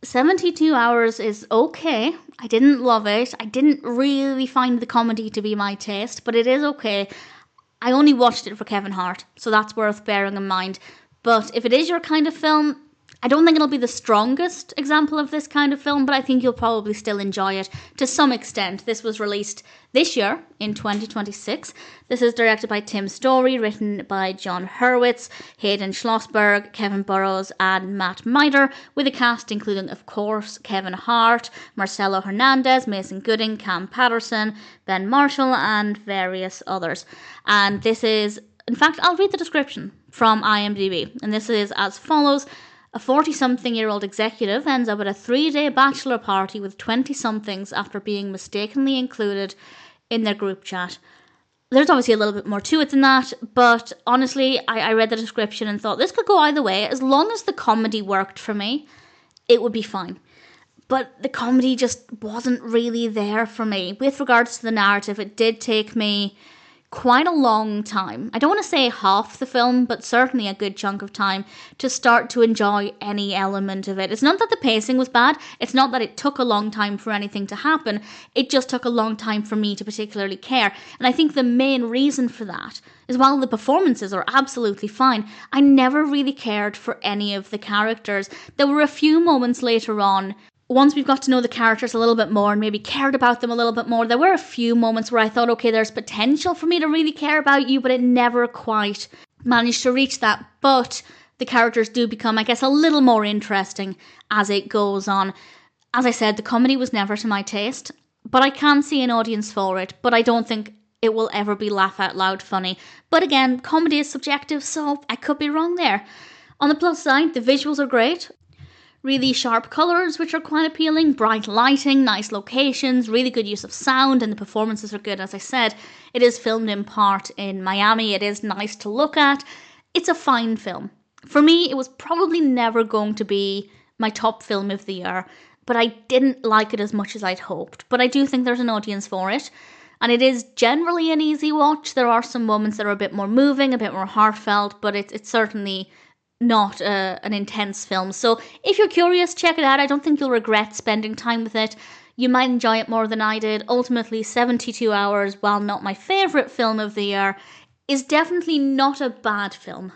72 hours is okay. I didn't love it. I didn't really find the comedy to be my taste, but it is okay. I only watched it for Kevin Hart, so that's worth bearing in mind. But if it is your kind of film, I don't think it'll be the strongest example of this kind of film, but I think you'll probably still enjoy it to some extent. This was released this year, in 2026. This is directed by Tim Story, written by John Hurwitz, Hayden Schlossberg, Kevin Burrows, and Matt Miter, with a cast including, of course, Kevin Hart, Marcello Hernández, Mason Gooding, Kam Patterson, Ben Marshall, and various others. And this is, in fact, I'll read the description from IMDb, and this is as follows. A 40-something-year-old executive ends up at a 3-day bachelor party with 20-somethings after being mistakenly included in their group chat. There's obviously a little bit more to it than that, but honestly, I read the description and thought this could go either way. As long as the comedy worked for me, it would be fine. But the comedy just wasn't really there for me. With regards to the narrative, it did take me quite a long time. I don't want to say half the film, but certainly a good chunk of time to start to enjoy any element of it. It's not that the pacing was bad. It's not that it took a long time for anything to happen. It just took a long time for me to particularly care. And I think the main reason for that is while the performances are absolutely fine, I never really cared for any of the characters. There were a few moments later on, once we've got to know the characters a little bit more and maybe cared about them a little bit more, there were a few moments where I thought, okay, there's potential for me to really care about you, but it never quite managed to reach that. But the characters do become, I guess, a little more interesting as it goes on. As I said, the comedy was never to my taste, but I can see an audience for it, but I don't think it will ever be laugh out loud funny. But again, comedy is subjective, so I could be wrong there. On the plus side, the visuals are great. Really sharp colours, which are quite appealing, bright lighting, nice locations, really good use of sound, and the performances are good. As I said, it is filmed in part in Miami. It is nice to look at. It's a fine film. For me, it was probably never going to be my top film of the year, but I didn't like it as much as I'd hoped. But I do think there's an audience for it, and it is generally an easy watch. There are some moments that are a bit more moving, a bit more heartfelt, but it's certainly not an intense film. So if you're curious, check it out. I don't think you'll regret spending time with it. You might enjoy it more than I did. Ultimately, 72 hours, while not my favourite film of the year, is definitely not a bad film.